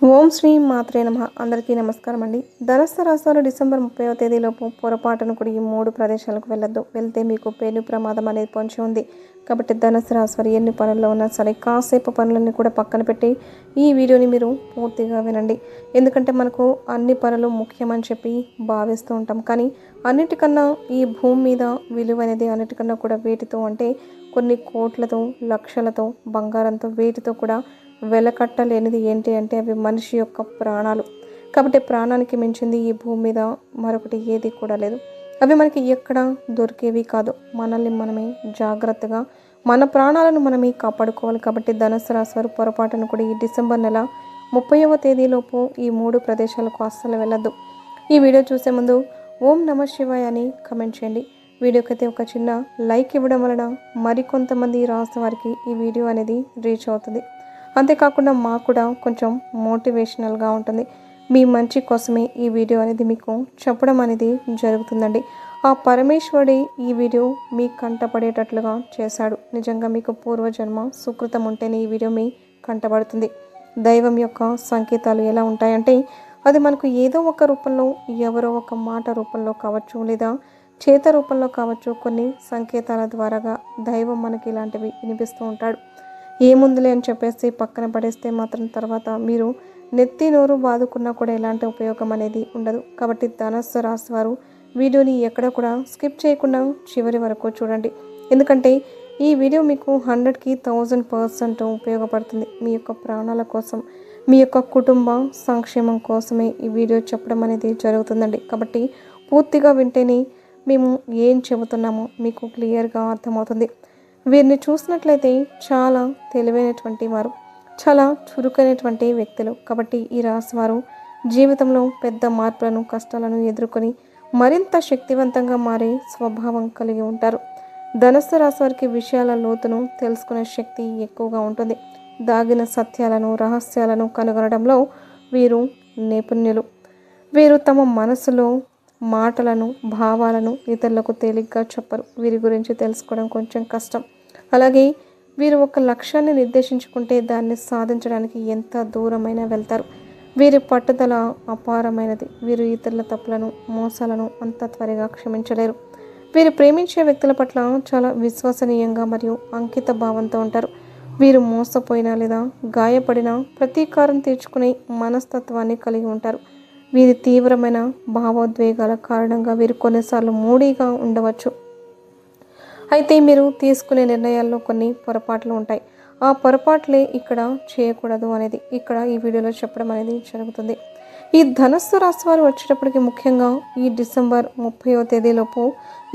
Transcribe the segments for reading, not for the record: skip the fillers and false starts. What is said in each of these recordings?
ఓం శ్రీ మాత్రే నమః. అందరికీ నమస్కారం అండి. ధనుస్సు రాశివారు డిసెంబర్ 30వ తేదీలోపు పొరపాటును కూడా ఈ 3 ప్రదేశాలకు వెళ్ళొద్దు. వెళ్తే మీకు పెను ప్రమాదం అనేది పొంచి ఉంది. కాబట్టి ధనుస్సు రాశివారు ఎన్ని పనుల్లో ఉన్నా సరే కాసేపు పనులన్నీ కూడా పక్కన పెట్టి ఈ వీడియోని మీరు పూర్తిగా వినండి. ఎందుకంటే మనకు అన్ని పనులు ముఖ్యమని చెప్పి భావిస్తూ ఉంటాం. కానీ అన్నిటికన్నా ఈ భూమి మీద విలువ అనేది అన్నిటికన్నా కూడా వేటితో అంటే కొన్ని కోట్లతో, లక్షలతో, బంగారంతో వేటితో కూడా వెలకట్టలేనిది ఏంటి అంటే అవి మనిషి యొక్క ప్రాణాలు. కాబట్టి ప్రాణానికి మించింది ఈ భూమి మీద మరొకటి ఏది కూడా లేదు. అవి మనకి ఎక్కడ దొరికేవి కాదు. మనల్ని మనమే జాగ్రత్తగా మన ప్రాణాలను మనమే కాపాడుకోవాలి. కాబట్టి ధనుస్సు రాశి వారు పొరపాటును కూడా ఈ డిసెంబర్ నెల 30వ తేదీలోపు ఈ 3 ప్రదేశాలకు అస్సలు వెళ్ళొద్దు. ఈ వీడియో చూసే ముందు ఓం నమ శివాయ అని కమెంట్ చేయండి. వీడియోకి అయితే ఒక చిన్న లైక్ ఇవ్వడం వలన మరికొంతమంది రాసిన వారికి ఈ వీడియో అనేది రీచ్ అవుతుంది. అంతేకాకుండా మాకు కూడా కొంచెం మోటివేషనల్గా ఉంటుంది. మీ మంచి కోసమే ఈ వీడియో అనేది మీకు చెప్పడం అనేది జరుగుతుందండి. ఆ పరమేశ్వరుడి ఈ వీడియో మీ కంటపడేటట్లుగా చేశాడు. నిజంగా మీకు పూర్వజన్మ సుకృతం ఉంటేనే ఈ వీడియో మీ కంటపడుతుంది. దైవం యొక్క సంకేతాలు ఎలా ఉంటాయంటే అది మనకు ఏదో ఒక రూపంలో, ఎవరో ఒక మాట రూపంలో కావచ్చు, లేదా చేత రూపంలో కావచ్చు, కొన్ని సంకేతాల ద్వారాగా దైవం మనకి ఇలాంటివి వినిపిస్తూ ఉంటాడు. ఏముందులే అని చెప్పేసి పక్కన పడేస్తే మాత్రం తర్వాత మీరు నెత్తి నోరు బాదుకున్నా కూడా ఎలాంటి ఉపయోగం అనేది ఉండదు. కాబట్టి ధనుస్సు రాశి వారు వీడియోని ఎక్కడ కూడా స్కిప్ చేయకుండా చివరి వరకు చూడండి. ఎందుకంటే ఈ వీడియో మీకు 100కి 1000% ఉపయోగపడుతుంది. మీ యొక్క ప్రాణాల కోసం, మీ యొక్క కుటుంబ సంక్షేమం కోసమే ఈ వీడియో చెప్పడం అనేది జరుగుతుందండి. కాబట్టి పూర్తిగా వింటేనే మేము ఏం చెబుతున్నామో మీకు క్లియర్గా అర్థమవుతుంది. వీరిని చూసినట్లయితే చాలా తెలివైనటువంటి వారు, చాలా చురుకైనటువంటి వ్యక్తులు. కాబట్టి ఈ రాశి వారు జీవితంలో పెద్ద మార్పులను, కష్టాలను ఎదుర్కొని మరింత శక్తివంతంగా మారే స్వభావం కలిగి ఉంటారు. ధనుస్సు రాశి వారికి విషయాల లోతును తెలుసుకునే శక్తి ఎక్కువగా ఉంటుంది. దాగిన సత్యాలను, రహస్యాలను కనుగొనడంలో వీరు నిపుణులు. వీరు తమ మనసులో మాటలను, భావాలను ఇతరులకు తేలిగ్గా చెప్పరు. వీరి గురించి తెలుసుకోవడం కొంచెం కష్టం. అలాగే వీరు ఒక లక్ష్యాన్ని నిర్దేశించుకుంటే దాన్ని సాధించడానికి ఎంత దూరమైనా వెళ్తారు. వీరి పట్టుదల అపారమైనది. వీరు ఇతరుల తప్పులను, మోసాలను అంత త్వరగా క్షమించలేరు. వీరు ప్రేమించే వ్యక్తుల పట్ల చాలా విశ్వసనీయంగా మరియు అంకిత భావంతో ఉంటారు. వీరు మోసపోయినా లేదా గాయపడినా ప్రతీకారం తీర్చుకునే మనస్తత్వాన్ని కలిగి ఉంటారు. వీరి తీవ్రమైన భావోద్వేగాల కారణంగా వీరు కొన్నిసార్లు మూడీగా ఉండవచ్చు. అయితే మీరు తీసుకునే నిర్ణయాల్లో కొన్ని పొరపాట్లు ఉంటాయి. ఆ పొరపాట్లే ఇక్కడ చేయకూడదు అనేది ఇక్కడ ఈ వీడియోలో చెప్పడం అనేది జరుగుతుంది. ఈ ధనుస్సు రాశి వారు వచ్చేటప్పటికి ముఖ్యంగా ఈ డిసెంబర్ 30వ తేదీలోపు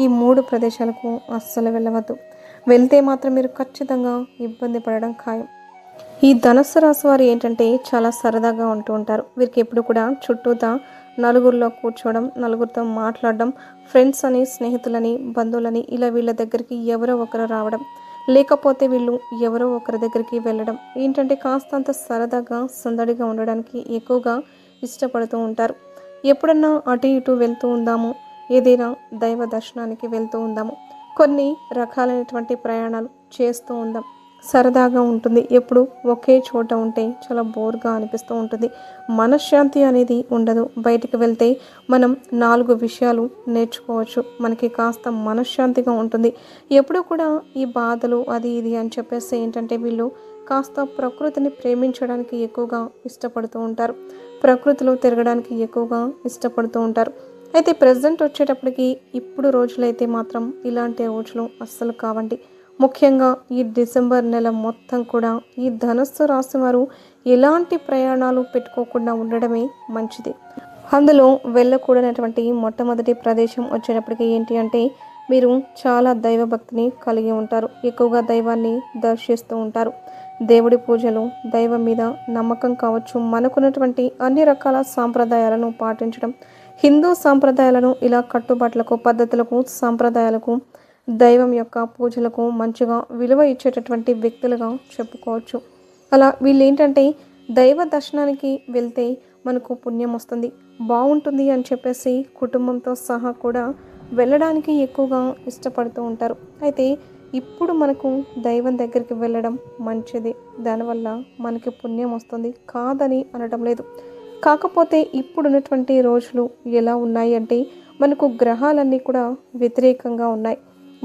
ఈ 3 ప్రదేశాలకు అస్సలు వెళ్ళవద్దు. వెళ్తే మాత్రం మీరు ఖచ్చితంగా ఇబ్బంది పడడం ఖాయం. ఈ ధనుస్సు రాశి వారు ఏంటంటే చాలా సరదాగా ఉంటూ ఉంటారు. వీరికి ఎప్పుడు కూడా చుట్టూతా నలుగురిలో కూర్చోవడం, నలుగురితో మాట్లాడడం, ఫ్రెండ్స్ అని, స్నేహితులని, బంధువులని ఇలా వీళ్ళ దగ్గరికి ఎవరో ఒకరు రావడం, లేకపోతే వీళ్ళు ఎవరో ఒకరి దగ్గరికి వెళ్ళడం ఏంటంటే కాస్తంత సరదాగా సందడిగా ఉండడానికి ఎక్కువగా ఇష్టపడుతూ ఉంటారు. ఎప్పుడన్నా అటు ఇటు వెళ్తూ ఉందాము, ఏదైనా దైవ దర్శనానికి వెళ్తూ ఉందాము, కొన్ని రకాలైనటువంటి ప్రయాణాలు చేస్తూ ఉందాం, సరదాగా ఉంటుంది. ఎప్పుడు ఒకే చోట ఉంటే చాలా బోర్గా అనిపిస్తూ ఉంటుంది. మనశ్శాంతి అనేది ఉండదు. బయటికి వెళ్తే మనం 4 విషయాలు నేర్చుకోవచ్చు. మనకి కాస్త మనశ్శాంతిగా ఉంటుంది. ఎప్పుడు కూడా ఈ బాధలు అది ఇది అని చెప్పేసి ఏంటంటే వీళ్ళు కాస్త ప్రకృతిని ప్రేమించడానికి ఎక్కువగా ఇష్టపడుతూ ఉంటారు. ప్రకృతిలో తిరగడానికి ఎక్కువగా ఇష్టపడుతూ ఉంటారు. అయితే ప్రజెంట్ వచ్చేటప్పటికి ఇప్పుడు రోజులైతే మాత్రం ఇలాంటి రోజులు అస్సలు కావండి. ముఖ్యంగా ఈ డిసెంబర్ నెల మొత్తం కూడా ఈ ధనుస్సు రాశి వారు ఎలాంటి ప్రయాణాలు పెట్టుకోకుండా ఉండడమే మంచిది. అందులో వెళ్ళకూడనటువంటి మొట్టమొదటి ప్రదేశం వచ్చేటప్పటికి ఏంటి అంటే మీరు చాలా దైవభక్తిని కలిగి ఉంటారు. ఎక్కువగా దైవాన్ని దర్శిస్తూ ఉంటారు. దేవుడి పూజలు, దైవం మీద నమ్మకం కావచ్చు, మనకున్నటువంటి అన్ని రకాల సాంప్రదాయాలను పాటించడం, హిందూ సాంప్రదాయాలను ఇలా కట్టుబాట్లకు, పద్ధతులకు, సాంప్రదాయాలకు, దైవం యొక్క పూజలకు మంచిగా విలువ ఇచ్చేటటువంటి వ్యక్తులుగా చెప్పుకోవచ్చు. అలా వీళ్ళు ఏంటంటే దైవ దర్శనానికి వెళ్తే మనకు పుణ్యం వస్తుంది, బాగుంటుంది అని చెప్పేసి కుటుంబంతో సహా కూడా వెళ్ళడానికి ఎక్కువగా ఇష్టపడుతూ ఉంటారు. అయితే ఇప్పుడు మనకు దైవం దగ్గరికి వెళ్ళడం మంచిది. దానివల్ల మనకి పుణ్యం వస్తుంది, కాదని అనడం లేదు. కాకపోతే ఇప్పుడున్నటువంటి రోజులు ఎలా ఉన్నాయి అంటే మనకు గ్రహాలన్నీ కూడా వ్యతిరేకంగా ఉన్నాయి.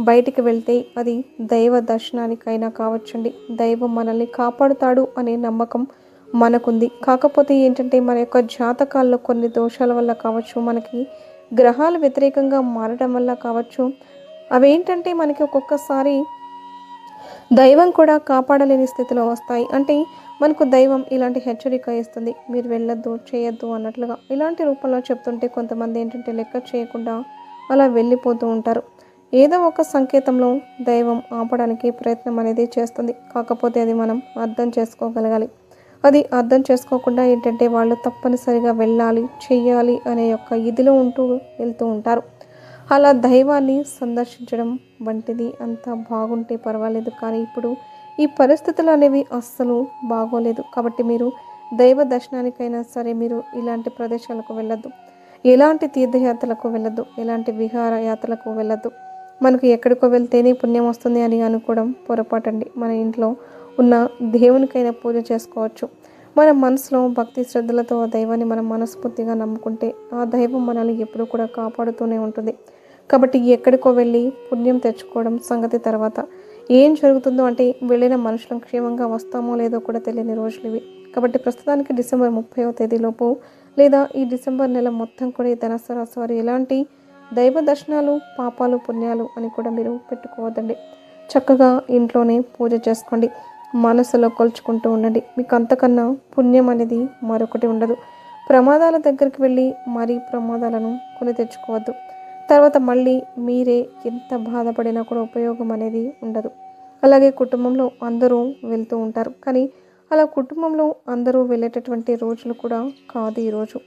బయటికి వెళ్తే అది దైవ దర్శనానికైనా కావచ్చండి. దైవం మనల్ని కాపాడుతాడు అనే నమ్మకం మనకుంది. కాకపోతే ఏంటంటే మన యొక్క జాతకాల్లో కొన్ని దోషాల వల్ల కావచ్చు, మనకి గ్రహాలు వ్యతిరేకంగా మారడం వల్ల కావచ్చు, అవేంటంటే మనకి ఒక్కొక్కసారి దైవం కూడా కాపాడలేని స్థితిలో వస్తాయి. అంటే మనకు దైవం ఇలాంటి హెచ్చరిక ఇస్తుంది, మీరు వెళ్ళొద్దు, చేయొద్దు అన్నట్లుగా ఇలాంటి రూపంలో చెప్తుంటే కొంతమంది ఏంటంటే లెక్క చేయకుండా అలా వెళ్ళిపోతూ ఉంటారు. ఏదో ఒక సంకేతంలో దైవం ఆపడానికి ప్రయత్నం అనేది చేస్తుంది. కాకపోతే అది మనం అర్థం చేసుకోగలగాలి. అది అర్థం చేసుకోకుండా ఏంటంటే వాళ్ళు తప్పనిసరిగా వెళ్ళాలి, చెయ్యాలి అనే యొక్క ఇదిలో ఉంటూ వెళ్తూ ఉంటారు. అలా దైవాన్ని సందర్శించడం వంటిది అంతా బాగుంటే పర్వాలేదు, కానీ ఇప్పుడు ఈ పరిస్థితులు అనేవి అస్సలు బాగోలేదు. కాబట్టి మీరు దైవ దర్శనానికైనా సరే మీరు ఇలాంటి ప్రదేశాలకు వెళ్ళొద్దు, ఎలాంటి తీర్థయాత్రలకు వెళ్ళొద్దు, ఎలాంటి విహార యాత్రలకు వెళ్ళొద్దు. మనకు ఎక్కడికో వెళ్తేనే పుణ్యం వస్తుంది అని అనుకోవడం పొరపాటండి. మన ఇంట్లో ఉన్న దేవునికైనా పూజ చేసుకోవచ్చు. మన మనసులో భక్తి శ్రద్ధలతో ఆ దైవాన్ని మనం మనస్ఫూర్తిగా నమ్ముకుంటే ఆ దైవం మనల్ని ఎప్పుడూ కూడా కాపాడుతూనే ఉంటుంది. కాబట్టి ఎక్కడికో వెళ్ళి పుణ్యం తెచ్చుకోవడం సంగతి తర్వాత. ఏం జరుగుతుందో అంటే వెళ్ళిన మనుషులం క్షేమంగా వస్తామో లేదో కూడా తెలియని రోజులు ఇవి. కాబట్టి ప్రస్తుతానికి డిసెంబర్ 30వ తేదీలోపు లేదా ఈ డిసెంబర్ నెల మొత్తం కూడా ఈ ధనుస్సు రాశి వారు ఎలాంటి దైవ దర్శనాలు, పాపాలు, పుణ్యాలు అని కూడా మీరు పెట్టుకోవద్దండి. చక్కగా ఇంట్లోనే పూజ చేసుకోండి, మనసులో కొలుచుకుంటూ ఉండండి. మీకు అంతకన్నా పుణ్యం అనేది మరొకటి ఉండదు. ప్రమాదాల దగ్గరికి వెళ్ళి మరీ ప్రమాదాలను కొని తెచ్చుకోవద్దు. తర్వాత మళ్ళీ మీరే ఎంత బాధపడినా కూడా ఉపయోగం అనేది ఉండదు. అలాగే కుటుంబంలో అందరూ వెళ్తూ ఉంటారు, కానీ అలా కుటుంబంలో అందరూ వెళ్ళేటటువంటి రోజులు కూడా కాదు ఈరోజు.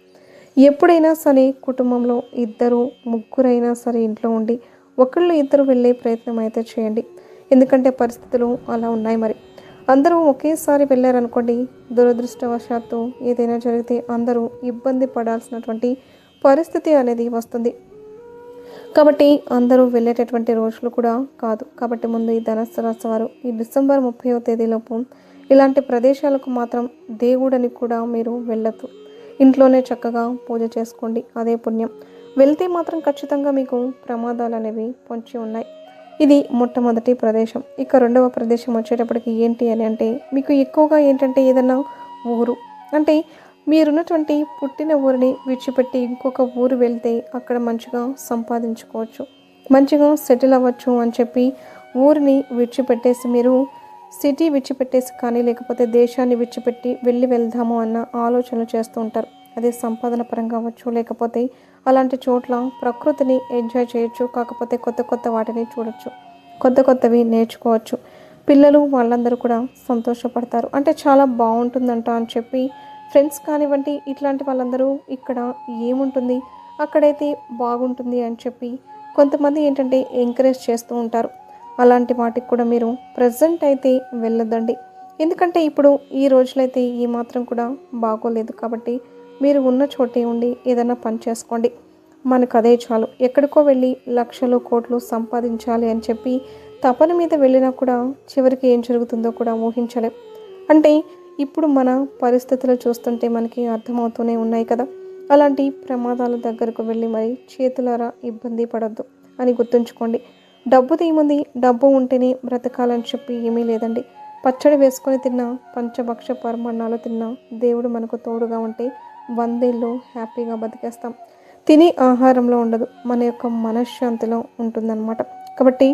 ఎప్పుడైనా సరే కుటుంబంలో ఇద్దరు ముగ్గురైనా సరే ఇంట్లో ఉండి ఒకళ్ళు ఇద్దరు వెళ్ళే ప్రయత్నం అయితే చేయండి. ఎందుకంటే పరిస్థితులు అలా ఉన్నాయి. మరి అందరూ ఒకేసారి వెళ్ళారనుకోండి, దురదృష్టవశాత్తు ఏదైనా జరిగితే అందరూ ఇబ్బంది పడాల్సినటువంటి పరిస్థితి అనేది వస్తుంది. కాబట్టి అందరూ వెళ్ళేటటువంటి రోజులు కూడా కాదు. కాబట్టి ముందు ఈ ధనుస్సు రాశి వారు ఈ డిసెంబర్ 30వ తేదీలోపు ఇలాంటి ప్రదేశాలకు మాత్రం దేవుడని కూడా మీరు వెళ్ళొద్దు. ఇంట్లోనే చక్కగా పూజ చేసుకోండి, అదే పుణ్యం. వెళ్తే మాత్రం ఖచ్చితంగా మీకు ప్రమాదాలు అనేవి పొంచి ఉన్నాయి. ఇది మొట్టమొదటి ప్రదేశం. ఇక రెండవ ప్రదేశం వచ్చేటప్పటికి ఏంటి అని అంటే మీకు ఎక్కువగా ఏంటంటే ఏదన్నా ఊరు అంటే మీరున్నటువంటి పుట్టిన ఊరిని విడిచిపెట్టి ఇంకొక ఊరు వెళ్తే అక్కడ మంచిగా సంపాదించుకోవచ్చు, మంచిగా సెటిల్ అవ్వచ్చు అని చెప్పి ఊరిని విడిచిపెట్టేసి మీరు సిటీ విడిచిపెట్టేసి కానీ లేకపోతే దేశాన్ని విడిచిపెట్టి వెళ్దాము అన్న ఆలోచనలు చేస్తూ ఉంటారు. అదే సంపాదన పరంగా అవ్వచ్చు, లేకపోతే అలాంటి చోట్ల ప్రకృతిని ఎంజాయ్ చేయొచ్చు. కాకపోతే కొత్త కొత్త వాటిని చూడొచ్చు, కొత్త కొత్తవి నేర్చుకోవచ్చు. పిల్లలు వాళ్ళందరూ కూడా సంతోషపడతారు. అంటే చాలా బాగుంటుందంట అని చెప్పి ఫ్రెండ్స్ కానివ్వండి, ఇట్లాంటి వాళ్ళందరూ ఇక్కడ ఏముంటుంది అక్కడైతే బాగుంటుంది అని చెప్పి కొంతమంది ఏంటంటే ఎంకరేజ్ చేస్తూ ఉంటారు. అలాంటి వాటికి కూడా మీరు ప్రజెంట్ అయితే వెళ్ళొద్దండి. ఎందుకంటే ఇప్పుడు ఈ రోజులైతే ఏమాత్రం కూడా బాగోలేదు. కాబట్టి మీరు ఉన్న చోటే ఉండి ఏదైనా పని చేసుకోండి, మనకు అదే చాలు. ఎక్కడికో వెళ్ళి లక్షలు కోట్లు సంపాదించాలి అని చెప్పి తపన మీద వెళ్ళినా కూడా చివరికి ఏం జరుగుతుందో కూడా ఊహించలేం. అంటే ఇప్పుడు మన పరిస్థితులు చూస్తుంటే మనకి అర్థమవుతూనే ఉన్నాయి కదా. అలాంటి ప్రమాదాల దగ్గరకు వెళ్ళి మరి చేతులారా ఇబ్బంది పడొద్దు అని గుర్తుంచుకోండి. డబ్బు ఏముంది, డబ్బు ఉంటేనే బ్రతకాలని చెప్పి ఏమీ లేదండి. పచ్చడి వేసుకొని తిన్నా, పంచభక్ష పరమాన్నాలు తిన్నా దేవుడు మనకు తోడుగా ఉంటే 100 ఏళ్ళు హ్యాపీగా బతికేస్తాం. తినే ఆహారంలో ఉండదు, మన యొక్క మనశ్శాంతిలో ఉంటుందన్నమాట. కాబట్టి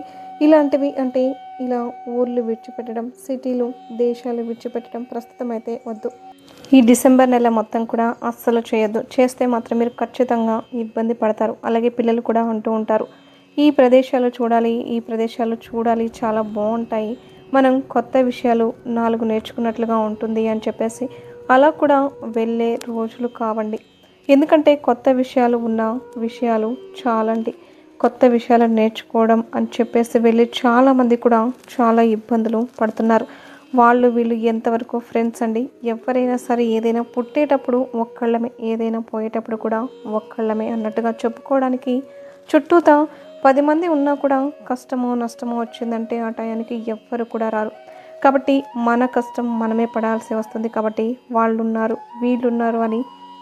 ఇలాంటివి అంటే ఇలా ఊర్లు విడిచిపెట్టడం, సిటీలు దేశాలు విడిచిపెట్టడం ప్రస్తుతం అయితే వద్దు. ఈ డిసెంబర్ నెల మొత్తం కూడా అస్సలు చేయొద్దు. చేస్తే మాత్రం మీరు ఖచ్చితంగా ఇబ్బంది పడతారు. అలాగే పిల్లలు కూడా అంటూ ఉంటారు, ఈ ప్రదేశాలు చూడాలి, ఈ ప్రదేశాలు చూడాలి, చాలా బాగుంటాయి, మనం కొత్త విషయాలు 4 నేర్చుకున్నట్లుగా ఉంటుంది అని చెప్పేసి అలా కూడా వెళ్ళే రోజులు కావండి. ఎందుకంటే కొత్త విషయాలు ఉన్న విషయాలు చాలండి. కొత్త విషయాలను నేర్చుకోవడం అని చెప్పేసి వెళ్ళి చాలామంది కూడా చాలా ఇబ్బందులు పడుతున్నారు. వాళ్ళు వీళ్ళు ఎంతవరకు ఫ్రెండ్స్ అండి. ఎవరైనా సరే ఏదైనా పుట్టేటప్పుడు ఒక్కళ్ళమే, ఏదైనా పోయేటప్పుడు కూడా ఒక్కళ్ళమే అన్నట్టుగా చెప్పుకోవడానికి చుట్టూతా 10 మంది ఉన్నా కూడా కష్టమో నష్టమో వచ్చిందంటే ఆ టయానికి ఎవ్వరు కూడా రారు. కాబట్టి మన కష్టం మనమే పడాల్సి వస్తుంది. కాబట్టి వాళ్ళున్నారు, వీళ్ళున్నారు అని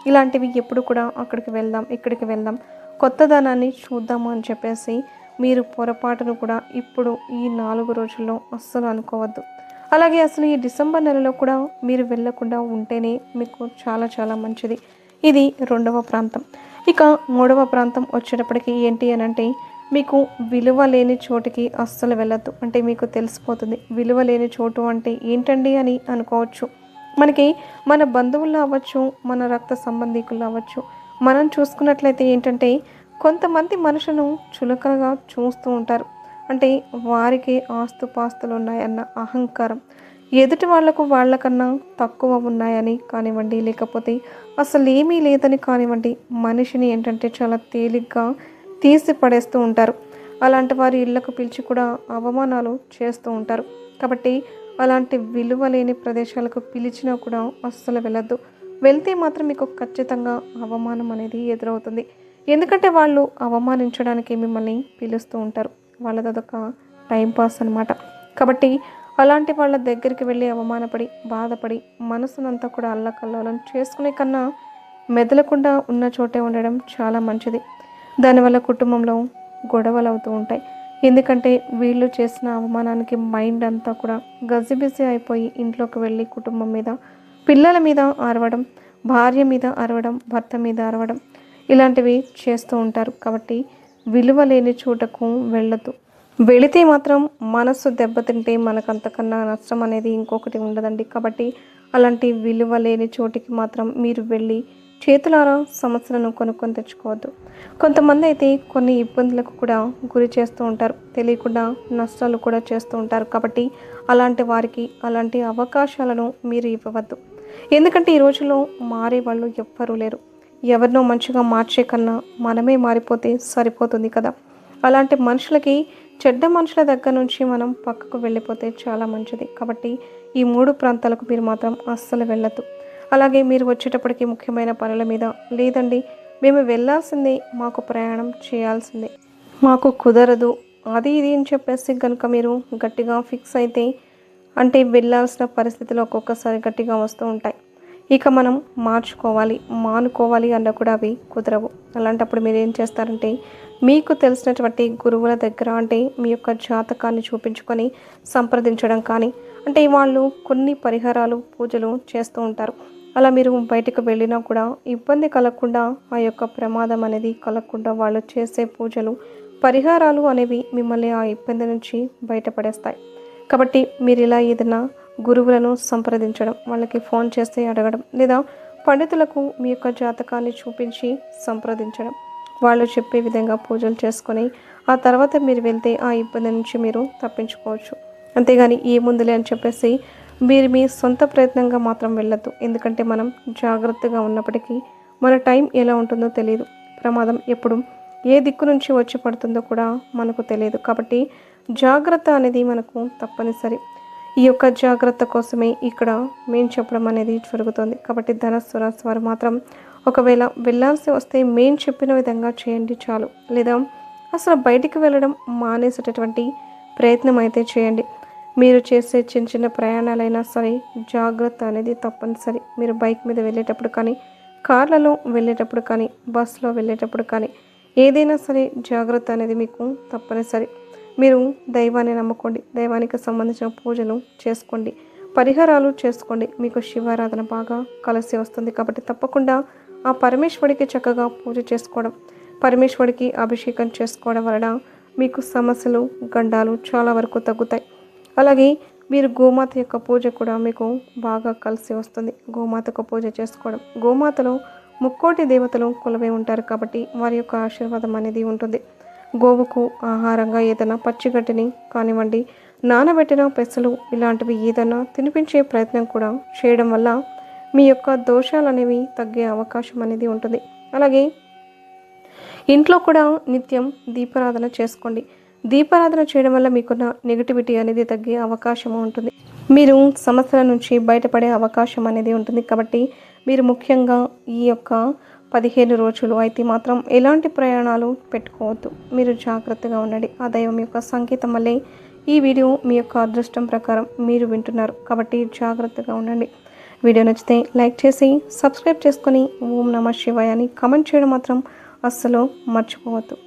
ఇలాంటివి ఎప్పుడు కూడా అక్కడికి వెళ్దాం, ఇక్కడికి వెళ్దాం, కొత్తదనాన్ని చూద్దాము అని చెప్పేసి మీరు పొరపాటును కూడా ఇప్పుడు ఈ 4 రోజుల్లో అస్సలు అనుకోవద్దు. అలాగే అసలు ఈ డిసెంబర్ నెలలో కూడా మీరు వెళ్ళకుండా ఉంటేనే మీకు చాలా చాలా మంచిది. ఇది రెండవ ప్రాంతం. ఇక మూడవ ప్రాంతం వచ్చేటప్పటికి ఏంటి అనంటే, మీకు విలువ లేని చోటికి అస్సలు వెళ్ళొద్దు. అంటే మీకు తెలిసిపోతుంది విలువ లేని చోటు అంటే ఏంటండి అని అనుకోవచ్చు. మనకి మన బంధువుల్లో అవ్వచ్చు, మన రక్త సంబంధీకుల్లో అవ్వచ్చు, మనం చూసుకున్నట్లయితే ఏంటంటే కొంతమంది మనుషులను చులకనగా చూస్తూ ఉంటారు. అంటే వారికి ఆస్తుపాస్తులు ఉన్నాయన్న అహంకారం, ఎదుటి వాళ్లకు వాళ్ళకన్నా తక్కువ ఉన్నాయని కానివ్వండి, లేకపోతే అసలు ఏమీ లేదని కానివ్వండి, మనిషిని ఏంటంటే చాలా తేలిగ్గా తీసి పడేస్తూ ఉంటారు. అలాంటి వారి ఇళ్లకు పిలిచి కూడా అవమానాలు చేస్తూ ఉంటారు. కాబట్టి అలాంటి విలువ లేని ప్రదేశాలకు పిలిచినా కూడా అస్సలు వెళ్ళొద్దు. వెళ్తే మాత్రం మీకు ఖచ్చితంగా అవమానం అనేది ఎదురవుతుంది. ఎందుకంటే వాళ్ళు అవమానించడానికి మిమ్మల్ని పిలుస్తూ ఉంటారు. వాళ్ళది అదొక టైంపాస్ అనమాట. కాబట్టి అలాంటి వాళ్ళ దగ్గరికి వెళ్ళి అవమానపడి బాధపడి మనసునంతా కూడా అల్లకల్లోలం చేసుకునే కన్నా మెదలకుండా ఉన్న చోటే ఉండడం చాలా మంచిది. దానివల్ల కుటుంబంలో గొడవలు అవుతూ ఉంటాయి. ఎందుకంటే వీళ్ళు చేసిన అవమానానికి మైండ్ అంతా కూడా గజిబిజి అయిపోయి ఇంట్లోకి వెళ్ళి కుటుంబం మీద, పిల్లల మీద అరవడం, భార్య మీద అరవడం, భర్త మీద అరవడం, ఇలాంటివి చేస్తూ ఉంటారు. కాబట్టి విలువ లేని చోటకు వెళ్ళొద్దు. వెళితే మాత్రం మనసు దెబ్బతింటే మనకు అంతకన్నా నష్టం అనేది ఇంకొకటి ఉండదండి. కాబట్టి అలాంటి విలువ లేని చోటికి మాత్రం మీరు వెళ్ళి చేతులారా సమస్యలను కొనుక్కొని తెచ్చుకోవద్దు. కొంతమంది అయితే కొన్ని ఇబ్బందులకు కూడా గురి చేస్తూ ఉంటారు. తెలియకుండా నష్టాలు కూడా చేస్తూ ఉంటారు. కాబట్టి అలాంటి వారికి అలాంటి అవకాశాలను మీరు ఇవ్వవద్దు. ఎందుకంటే ఈ రోజుల్లో మారే వాళ్ళు ఎవ్వరూ లేరు. ఎవరినో మంచిగా మార్చే కన్నా మనమే మారిపోతే సరిపోతుంది కదా. అలాంటి మనుషులకి, చెడ్డ మనుషుల దగ్గర నుంచి మనం పక్కకు వెళ్ళిపోతే చాలా మంచిది. కాబట్టి ఈ 3 ప్రాంతాలకు మీరు మాత్రం అస్సలు వెళ్ళొద్దు. అలాగే మీరు వచ్చేటప్పటికి ముఖ్యమైన పనుల మీద, లేదండి మేము వెళ్ళాల్సిందే, మాకు ప్రయాణం చేయాల్సిందే, మాకు కుదరదు, అది ఇది అని చెప్పేసి కనుక మీరు గట్టిగా ఫిక్స్ అయితే, అంటే వెళ్ళాల్సిన పరిస్థితులు ఒక్కొక్కసారి గట్టిగా వస్తూ ఉంటాయి. ఇక మనం మార్చుకోవాలి, మానుకోవాలి అన్న కూడా అవి కుదరవు. అలాంటప్పుడు మీరు ఏం చేస్తారంటే, మీకు తెలిసినటువంటి గురువుల దగ్గర, అంటే మీ యొక్క జాతకాన్ని చూపించుకొని సంప్రదించడం కానీ, అంటే వాళ్ళు కొన్ని పరిహారాలు, పూజలు చేస్తూ ఉంటారు. అలా మీరు బయటకు వెళ్ళినా కూడా ఇబ్బంది కలగకుండా, ఆ యొక్క ప్రమాదం అనేది కలగకుండా వాళ్ళు చేసే పూజలు, పరిహారాలు అనేవి మిమ్మల్ని ఆ ఇబ్బంది నుంచి బయటపడేస్తాయి. కాబట్టి మీరు ఇలా ఏదైనా గురువులను సంప్రదించడం, వాళ్ళకి ఫోన్ చేసి అడగడం, లేదా పండితులకు మీ యొక్క జాతకాన్ని చూపించి సంప్రదించడం, వాళ్ళు చెప్పే విధంగా పూజలు చేసుకొని ఆ తర్వాత మీరు వెళ్తే ఆ ఇబ్బంది నుంచి మీరు తప్పించుకోవచ్చు. అంతేగాని ఏముందిలే అని చెప్పేసి మీరు మీ సొంత ప్రయత్నంగా మాత్రం వెళ్ళొద్దు. ఎందుకంటే మనం జాగ్రత్తగా ఉన్నప్పటికీ మన టైం ఎలా ఉంటుందో తెలియదు. ప్రమాదం ఎప్పుడు ఏ దిక్కు నుంచి వచ్చి పడుతుందో కూడా మనకు తెలియదు. కాబట్టి జాగ్రత్త అనేది మనకు తప్పనిసరి. ఈ యొక్క జాగ్రత్త కోసమే ఇక్కడ మేము చెప్పడం అనేది జరుగుతుంది. కాబట్టి ధనస్సు రాశి వారు మాత్రం ఒకవేళ వెళ్ళాల్సి వస్తే మేము చెప్పిన విధంగా చేయండి చాలు. లేదా అసలు బయటికి వెళ్ళడం మానేసేటటువంటి ప్రయత్నం అయితే చేయండి. మీరు చేసే చిన్న చిన్న ప్రయాణాలైనా సరే జాగ్రత్త అనేది తప్పనిసరి. మీరు బైక్ మీద వెళ్ళేటప్పుడు కానీ, కార్లలో వెళ్ళేటప్పుడు కానీ, బస్సులో వెళ్ళేటప్పుడు కానీ, ఏదైనా సరే జాగ్రత్త అనేది మీకు తప్పనిసరి. మీరు దైవాన్ని నమ్ముకోండి, దైవానికి సంబంధించిన పూజలు చేసుకోండి, పరిహారాలు చేసుకోండి. మీకు శివారాధన బాగా కలిసి వస్తుంది. కాబట్టి తప్పకుండా ఆ పరమేశ్వడికి చక్కగా పూజ చేసుకోవడం, పరమేశ్వడికి అభిషేకం చేసుకోవడం వలన మీకు సమస్యలు, గండాలు చాలా వరకు తగ్గుతాయి. అలాగే మీరు గోమాత యొక్క పూజ కూడా మీకు బాగా కలిసి వస్తుంది. గోమాతకు పూజ చేసుకోవడం, గోమాతలో ముక్కోటి దేవతలు కొలువై ఉంటారు. కాబట్టి వారి యొక్క ఆశీర్వాదం అనేది ఉంటుంది. గోవుకు ఆహారంగా ఏదైనా పచ్చిగడ్డిని కానివ్వండి, నానబెట్టిన పెసలు ఇలాంటివి ఏదైనా తినిపించే ప్రయత్నం కూడా చేయడం వల్ల మీ యొక్క దోషాలు అనేవి తగ్గే అవకాశం అనేది ఉంటుంది. అలాగే ఇంట్లో కూడా నిత్యం దీపారాధన చేసుకోండి. దీపారాధన చేయడం వల్ల మీకున్న నెగిటివిటీ అనేది తగ్గే అవకాశం ఉంటుంది. మీరు సమస్యల నుంచి బయటపడే అవకాశం అనేది ఉంటుంది. కాబట్టి మీరు ముఖ్యంగా ఈ యొక్క 15 రోజులు అయితే మాత్రం ఎలాంటి ప్రయాణాలు పెట్టుకోవద్దు. మీరు జాగ్రత్తగా ఉండండి. ఆ దైవం యొక్క సంకేతం వల్లే ఈ వీడియో మీ యొక్క అదృష్టం ప్రకారం మీరు వింటున్నారు కాబట్టి జాగ్రత్తగా ఉండండి. వీడియో నచ్చితే లైక్ చేసి సబ్స్క్రైబ్ చేసుకొని ఓం నమః శివాయ అని కామెంట్ చేయడం మాత్రం అస్సలు మర్చిపోవద్దు.